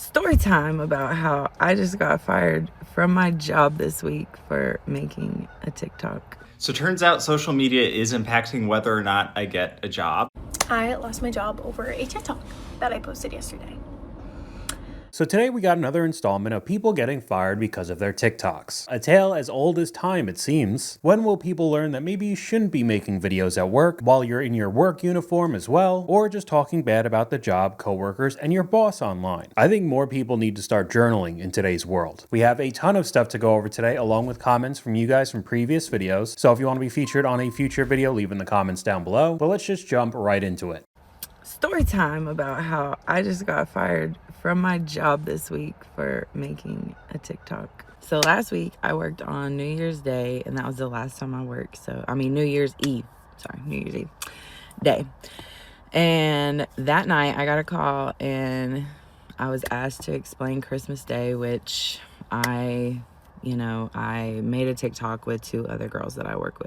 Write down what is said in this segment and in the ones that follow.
Story time about how I just got fired from my job this week for making a TikTok. So it turns out social media is impacting whether or not I get a job. I lost my job over a TikTok that I posted yesterday. So today we got another installment of people getting fired because of their TikToks. A tale as old as time, it seems. When will people learn that maybe you shouldn't be making videos at work while you're in your work uniform as well, or just talking bad about the job, coworkers, and your boss online? I think more people need to start journaling in today's world. We have a ton of stuff to go over today, along with comments from you guys from previous videos. So if you want to be featured on a future video, leave in the comments down below. But let's just jump right into it. Story time about how I just got fired from my job this week for making a TikTok. So last week I worked on New Year's Day, and that was the last time I worked. New Year's Eve day. And that night I got a call and I was asked to explain Christmas Day, which I made a TikTok with two other girls that I worked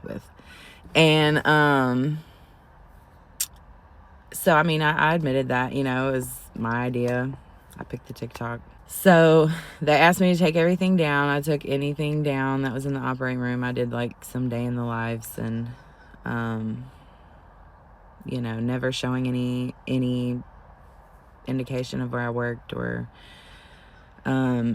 with. And so, I admitted that, it was my idea. I picked the TikTok. So they asked me to take everything down. I took anything down that was in the operating room. I did like some day in the lives and, never showing any indication of where I worked or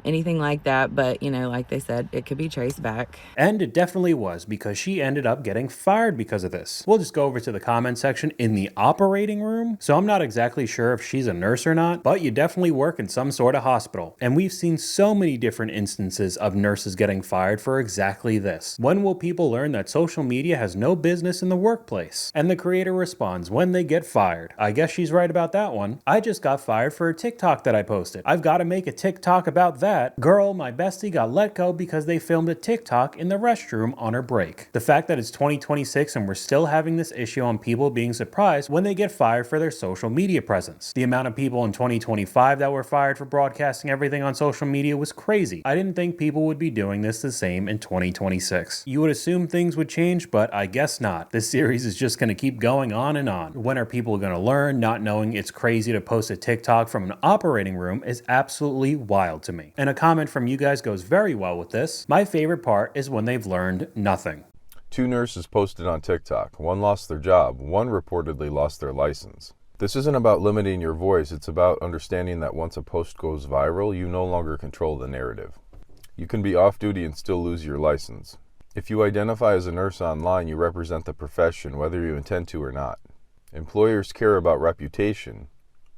anything like that. But, like they said, it could be traced back. And it definitely was, because she ended up getting fired because of this. We'll just go over to the comment section in the operating room. So I'm not exactly sure if she's a nurse or not, but you definitely work in some sort of hospital. And we've seen so many different instances of nurses getting fired for exactly this. When will people learn that social media has no business in the workplace? And the creator responds, when they get fired. I guess she's right about that one. I just got fired for a TikTok that I posted. I've got to make a TikTok about that. Girl, my bestie got let go because they filmed a TikTok in the restroom on her break. The fact that it's 2026 and we're still having this issue on people being surprised when they get fired for their social media presence. The amount of people in 2025 that were fired for broadcasting everything on social media was crazy. I didn't think people would be doing this the same in 2026. You would assume things would change, but I guess not. This series is just going to keep going on and on. When are people going to learn? Not knowing it's crazy to post a TikTok from an operating room is absolutely wild to me. And a comment from you guys goes very well with this. My favorite part is when they've learned nothing. 2 nurses posted on TikTok. One lost their job. One reportedly lost their license. This isn't about limiting your voice. It's about understanding that once a post goes viral, you no longer control the narrative. You can be off duty and still lose your license. If you identify as a nurse online, you represent the profession, whether you intend to or not. Employers care about reputation.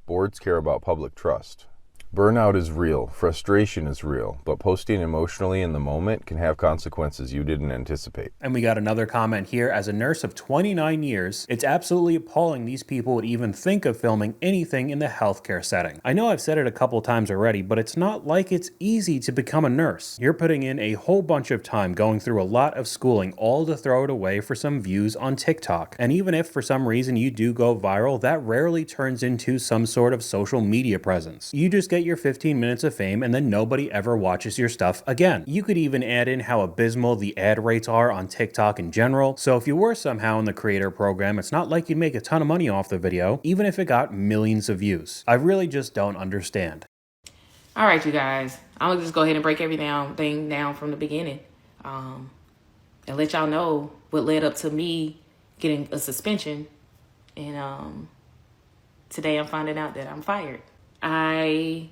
Boards care about public trust. Burnout is real, frustration is real, but posting emotionally in the moment can have consequences you didn't anticipate. And we got another comment here. As a nurse of 29 years, it's absolutely appalling these people would even think of filming anything in the healthcare setting. I know I've said it a couple times already, but it's not like it's easy to become a nurse. You're putting in a whole bunch of time going through a lot of schooling, all to throw it away for some views on TikTok. And even if for some reason you do go viral, that rarely turns into some sort of social media presence. You just get your 15 minutes of fame and then nobody ever watches your stuff again. You could even add in how abysmal the ad rates are on TikTok in general. So if you were somehow in the creator program, it's not like you'd make a ton of money off the video, even if it got millions of views. I really just don't understand. All right, you guys, I'm gonna just go ahead and break everything down from the beginning, and let y'all know what led up to me getting a suspension. And today I'm finding out that I'm fired. I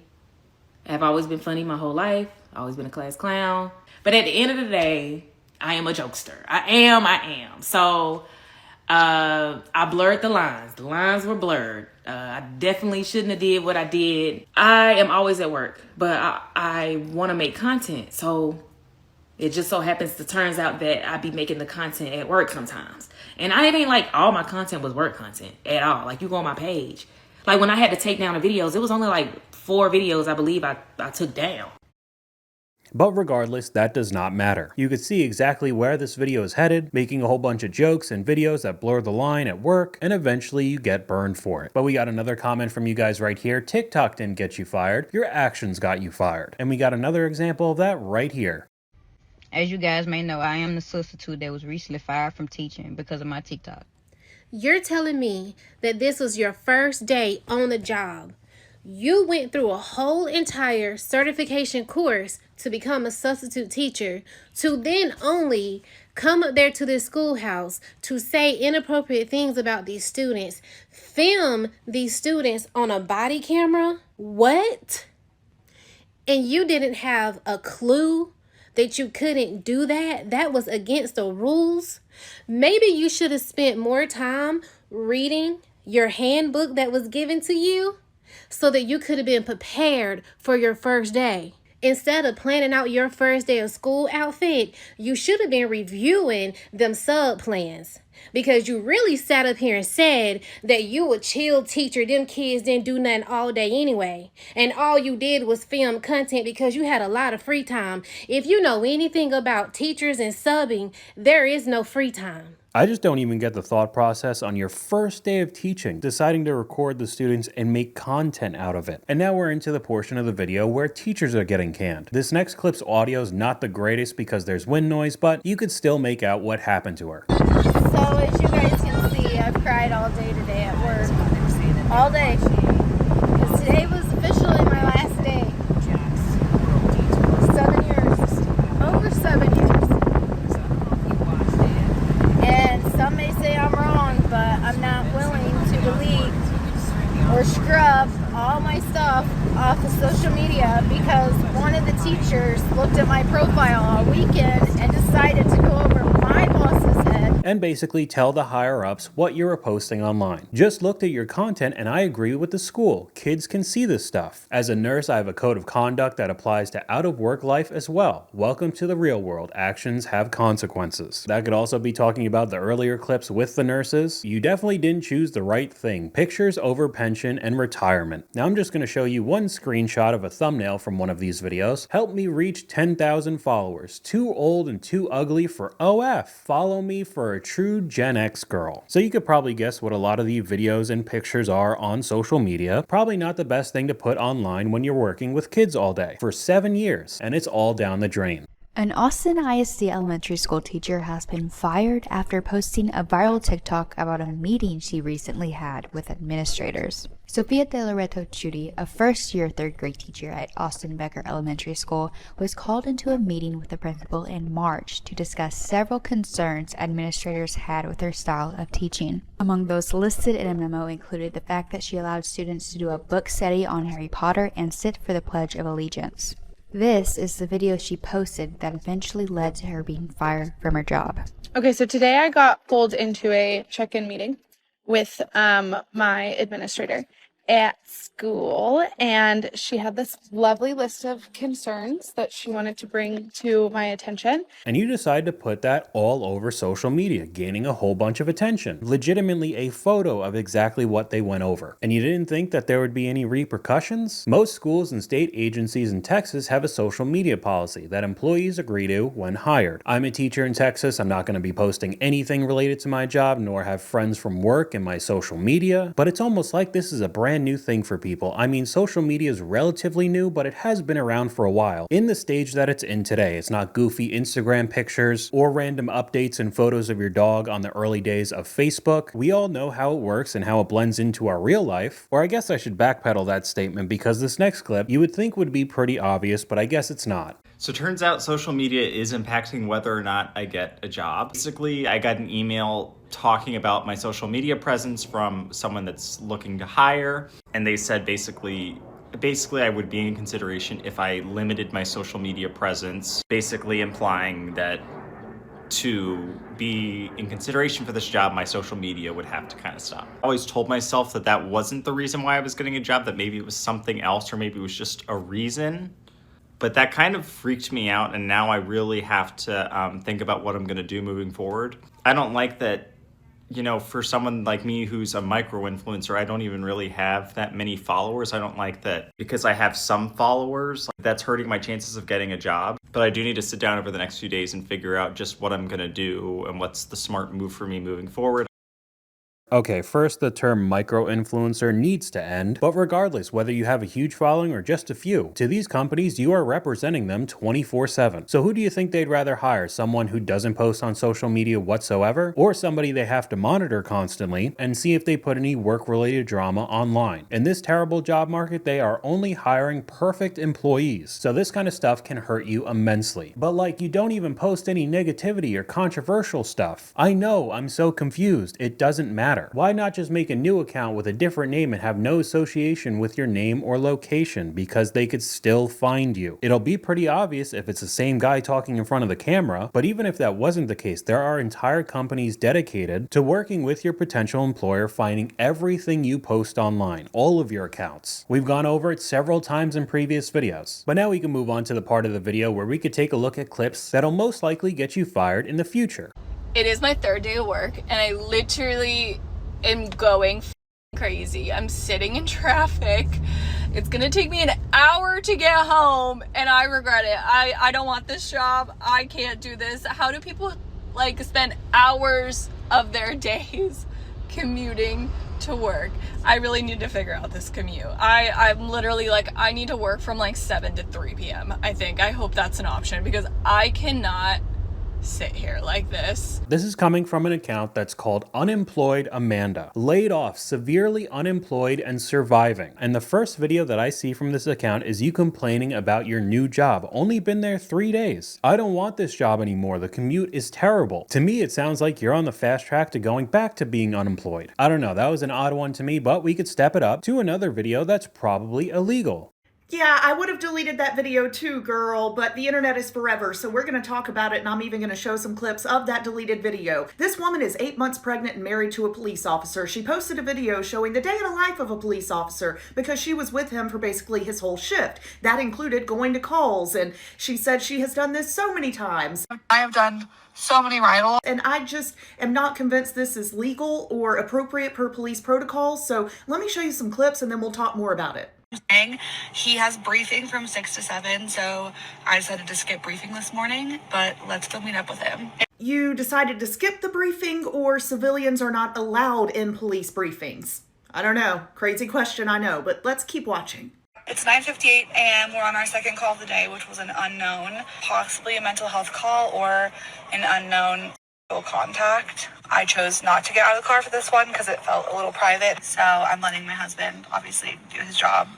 have always been funny my whole life, always been a class clown. But at the end of the day, I am a jokester. I am. So I blurred the lines. The lines were blurred. I definitely shouldn't have did what I did. I am always at work, but I want to make content. So it just so happens to turns out that I be making the content at work sometimes. And it ain't like all my content was work content at all. Like you go on my page. Like when I had to take down the videos, it was only like 4 videos I believe I took down. But regardless, that does not matter. You could see exactly where this video is headed, making a whole bunch of jokes and videos that blur the line at work, and eventually you get burned for it. But we got another comment from you guys right here. TikTok didn't get you fired, your actions got you fired. And we got another example of that right here. As you guys may know, I am the substitute that was recently fired from teaching because of my TikTok. You're telling me that this was your first day on the job You went through a whole entire certification course to become a substitute teacher, to then only come up there to this schoolhouse to say inappropriate things about these students, film these students on a body camera? What? And you didn't have a clue that you couldn't do that? That was against the rules? Maybe you should have spent more time reading your handbook that was given to you so that you could have been prepared for your first day. Instead of planning out your first day of school outfit, you should have been reviewing them sub plans, because you really sat up here and said that you a chill teacher. Them kids didn't do nothing all day anyway. And all you did was film content because you had a lot of free time. If you know anything about teachers and subbing, there is no free time. I just don't even get the thought process on your first day of teaching, deciding to record the students and make content out of it. And now we're into the portion of the video where teachers are getting canned. This next clip's audio is not the greatest because there's wind noise, but you could still make out what happened to her. So as you guys can see, I've cried all day today at work. All day. Because today was officially my last day. 7 years. Over 7 years. And some may say I'm wrong, but I'm not willing to delete or scrub all my stuff off of social media because one of the teachers looked at my profile all weekend and decided to go over my boss's head And basically tell the higher ups what you're posting online. Just looked at your content and I agree with the school. Kids can see this stuff. As a nurse, I have a code of conduct that applies to out of work life as well. Welcome to the real world. Actions have consequences. That could also be talking about the earlier clips with the nurses. You definitely didn't choose the right thing. Pictures over pension and retirement. Now I'm just going to show you one screenshot of a thumbnail from one of these videos. Help me reach 10,000 followers. Too old and too ugly for OF. Follow me for a true Gen X girl. So you could probably guess what a lot of the videos and pictures are on social media. Probably not the best thing to put online when you're working with kids all day. For 7 years, and it's all down the drain. An Austin ISD elementary school teacher has been fired after posting a viral TikTok about a meeting she recently had with administrators. Sofia De Loreto Judy, a first-year third grade teacher at Austin Becker Elementary School, was called into a meeting with the principal in March to discuss several concerns administrators had with her style of teaching. Among those listed in a memo included the fact that she allowed students to do a book study on Harry Potter and sit for the Pledge of Allegiance. This is the video she posted that eventually led to her being fired from her job. Okay, so today I got pulled into a check-in meeting with my administrator at school, and she had this lovely list of concerns that she wanted to bring to my attention. And you decide to put that all over social media, gaining a whole bunch of attention. Legitimately a photo of exactly what they went over. And you didn't think that there would be any repercussions? Most schools and state agencies in Texas have a social media policy that employees agree to when hired. I'm a teacher in Texas. I'm not going to be posting anything related to my job, nor have friends from work in my social media. But it's almost like this is a brand new thing for people. I mean, social media is relatively new, but it has been around for a while. In the stage that it's in today, it's not goofy Instagram pictures or random updates and photos of your dog on the early days of Facebook. We all know how it works and how it blends into our real life. Or I guess I should backpedal that statement because this next clip you would think would be pretty obvious, but I guess it's not. So it turns out social media is impacting whether or not I get a job. Basically, I got an email talking about my social media presence from someone that's looking to hire. And they said basically I would be in consideration if I limited my social media presence, basically implying that to be in consideration for this job, my social media would have to kind of stop. I always told myself that that wasn't the reason why I was getting a job, that maybe it was something else or maybe it was just a reason. But that kind of freaked me out, and now I really have to think about what I'm going to do moving forward. I don't like that, you know, for someone like me who's a micro-influencer, I don't even really have that many followers. I don't like that because I have some followers, that's hurting my chances of getting a job. But I do need to sit down over the next few days and figure out just what I'm going to do and what's the smart move for me moving forward. Okay, first, the term micro-influencer needs to end, but regardless, whether you have a huge following or just a few, to these companies, you are representing them 24/7. So who do you think they'd rather hire? Someone who doesn't post on social media whatsoever, or somebody they have to monitor constantly and see if they put any work-related drama online? In this terrible job market, they are only hiring perfect employees, so this kind of stuff can hurt you immensely. But like, you don't even post any negativity or controversial stuff. I know, I'm so confused. It doesn't matter. Why not just make a new account with a different name and have no association with your name or location, because they could still find you? It'll be pretty obvious if it's the same guy talking in front of the camera, but even if that wasn't the case, there are entire companies dedicated to working with your potential employer, finding everything you post online, all of your accounts. We've gone over it several times in previous videos, but now we can move on to the part of the video where we could take a look at clips that'll most likely get you fired in the future. It is my third day of work and I literally am going crazy. I'm sitting in traffic. It's gonna take me an hour to get home and I regret it. I don't want this job. I can't do this. How do people like spend hours of their days commuting to work? I really need to figure out this commute. I'm literally like, I need to work from like 7 to 3 p.m. I think. I hope that's an option because I cannot sit here like this. This is coming from an account that's called Unemployed Amanda. Laid off, severely unemployed, and surviving. And the first video that I see from this account is you complaining about your new job. Only been there 3 days. I don't want this job anymore. The commute is terrible. To me, it sounds like you're on the fast track to going back to being unemployed. I don't know, that was an odd one to me, but we could step it up to another video that's probably illegal. Yeah, I would have deleted that video too, girl, but the internet is forever, so we're going to talk about it, and I'm even going to show some clips of that deleted video. This woman is 8 months pregnant and married to a police officer. She posted a video showing the day in the life of a police officer because she was with him for basically his whole shift. That included going to calls, and she said she has done this so many times. I have done so many ride-alongs. And I just am not convinced this is legal or appropriate per police protocol, so let me show you some clips and then we'll talk more about it. He has briefing from 6 to 7, so I decided to skip briefing this morning, but let's still meet up with him. You decided to skip the briefing, or civilians are not allowed in police briefings? I don't know. Crazy question, I know, but let's keep watching. It's 9:58 a.m. We're on our second call of the day, which was an unknown, possibly a mental health call or an unknown contact. I chose not to get out of the car for this one because it felt a little private, so I'm letting my husband obviously do his job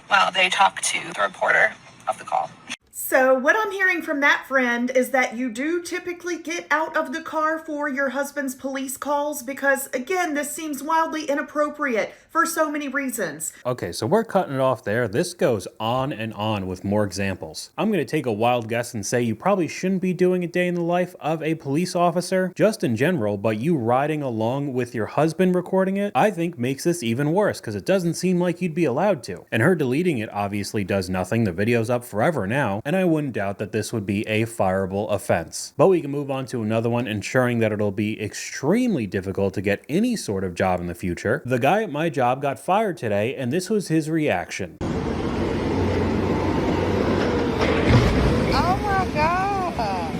while they talk to the reporter of the call. So what I'm hearing from that friend is that you do typically get out of the car for your husband's police calls because, again, this seems wildly inappropriate for so many reasons. Okay, so we're cutting it off there. This goes on and on with more examples. I'm going to take a wild guess and say you probably shouldn't be doing a day in the life of a police officer, just in general, but you riding along with your husband recording it, I think makes this even worse because it doesn't seem like you'd be allowed to. And her deleting it obviously does nothing. The video's up forever now, and I wouldn't doubt that this would be a fireable offense. But we can move on to another one, ensuring that it'll be extremely difficult to get any sort of job in the future. The guy at my job got fired today, and this was his reaction. Oh my God.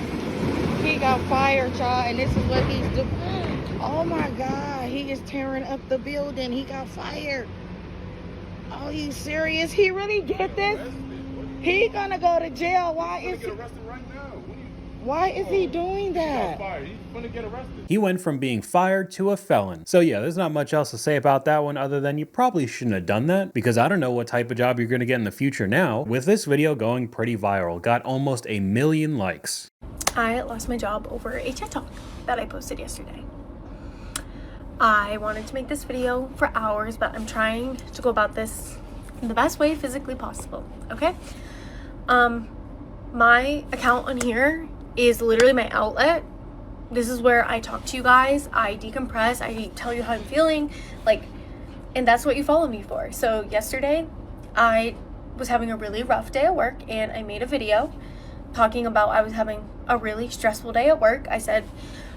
He got fired, y'all, and this is what he's doing. Oh my God, he is tearing up the building. He got fired. Are you serious? He really did this? He gonna go to jail. Why is he? Why is he doing that? He went from being fired to a felon. So yeah, there's not much else to say about that one other than you probably shouldn't have done that, because I don't know what type of job you're going to get in the future now, with this video going pretty viral. Got almost 1 million likes. I lost my job over a TikTok that I posted yesterday. I wanted to make this video for hours, but I'm trying to go about this in the best way physically possible, okay? My account on here is literally my outlet. This is where I talk to you guys, I decompress, I tell you how I'm feeling, like, and that's what you follow me for. So yesterday, I was having a really rough day at work, and I made a video talking about I was having a really stressful day at work. I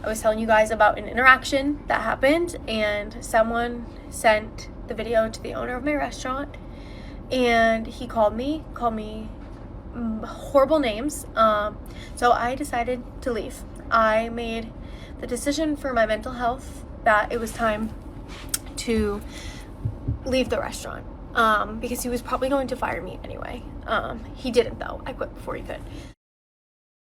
was telling you guys about an interaction that happened, and someone sent the video to the owner of my restaurant, and he called me horrible names. So I decided to leave. I made the decision for my mental health that it was time to leave the restaurant because he was probably going to fire me anyway. He didn't though. I quit before he could.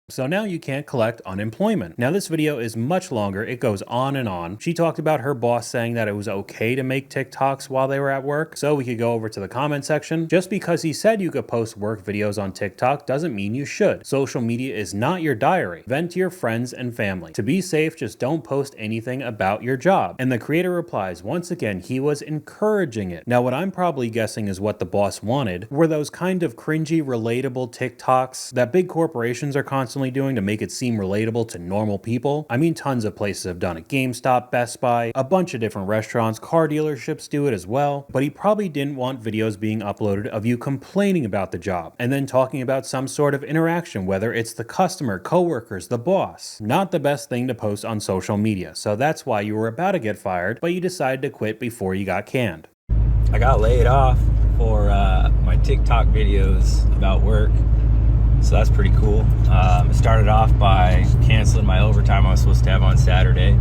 So now you can't collect unemployment. Now this video is much longer. It goes on and on. She talked about her boss saying that it was okay to make TikToks while they were at work. So we could go over to the comment section. Just because he said you could post work videos on TikTok doesn't mean you should. Social media is not your diary. Vent to your friends and family. To be safe, just don't post anything about your job. And the creator replies, once again, he was encouraging it. Now what I'm probably guessing is what the boss wanted were those kind of cringy, relatable TikToks that big corporations are constantly doing to make it seem relatable to normal people. I mean, tons of places have done it. GameStop, Best Buy, a bunch of different restaurants, car dealerships do it as well. But he probably didn't want videos being uploaded of you complaining about the job and then talking about some sort of interaction, whether it's the customer, coworkers, the boss. Not the best thing to post on social media. So that's why you were about to get fired, but you decided to quit before you got canned. I got laid off for my TikTok videos about work. So that's pretty cool. I started off by canceling my overtime I was supposed to have on Saturday.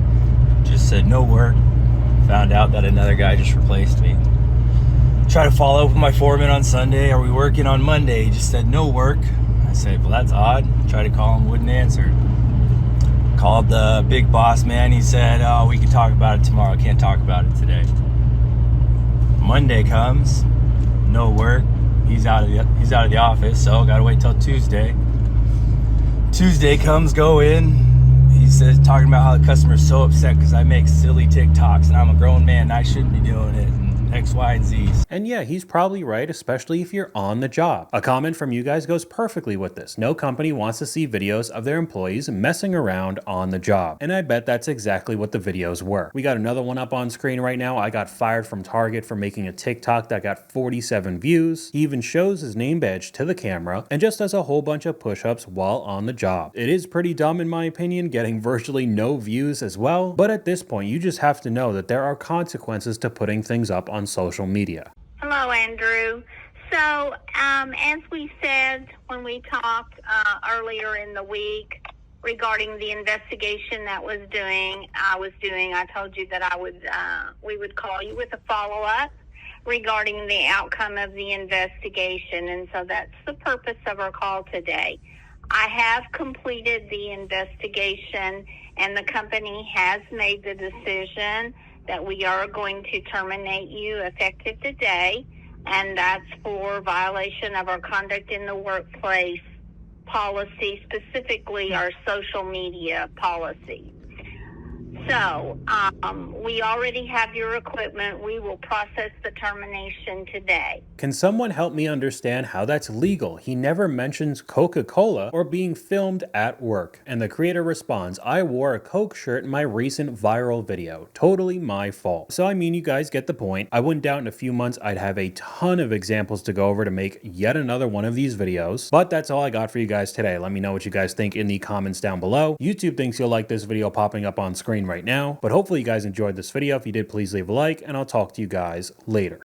Just said no work. Found out that another guy just replaced me. Tried to follow up with my foreman on Sunday. Are we working on Monday? He just said no work. I said, well, that's odd. Tried to call him, wouldn't answer. Called the big boss man. He said, oh, we can talk about it tomorrow. Can't talk about it today. Monday comes, no work. He's out of the office, so gotta wait till Tuesday. Tuesday comes, go in. He says, talking about how the customer's so upset because I make silly TikToks and I'm a grown man and I shouldn't be doing it. X, Y, and Z's. And yeah, he's probably right, especially if you're on the job. A comment from you guys goes perfectly with this. No company wants to see videos of their employees messing around on the job. And I bet that's exactly what the videos were. We got another one up on screen right now. I got fired from Target for making a TikTok that got 47 views. He even shows his name badge to the camera and just does a whole bunch of push-ups while on the job. It is pretty dumb in my opinion, getting virtually no views as well. But at this point, you just have to know that there are consequences to putting things up on social media. Hello, Andrew. So, as we said when we talked earlier in the week regarding the investigation that I was doing, I told you that we would call you with a follow-up regarding the outcome of the investigation, and so that's the purpose of our call today. I have completed the investigation, and the company has made the decision that we are going to terminate you effective today, and that's for violation of our conduct in the workplace policy, specifically our social media policy. So, we already have your equipment. We will process the termination today. Can someone help me understand how that's legal? He never mentions Coca-Cola or being filmed at work. And the creator responds, I wore a Coke shirt in my recent viral video. Totally my fault. So I mean, you guys get the point. I wouldn't doubt in a few months I'd have a ton of examples to go over to make yet another one of these videos. But that's all I got for you guys today. Let me know what you guys think in the comments down below. YouTube thinks you'll like this video popping up on screen right now. But hopefully you guys enjoyed this video. If you did, please leave a like, and I'll talk to you guys later.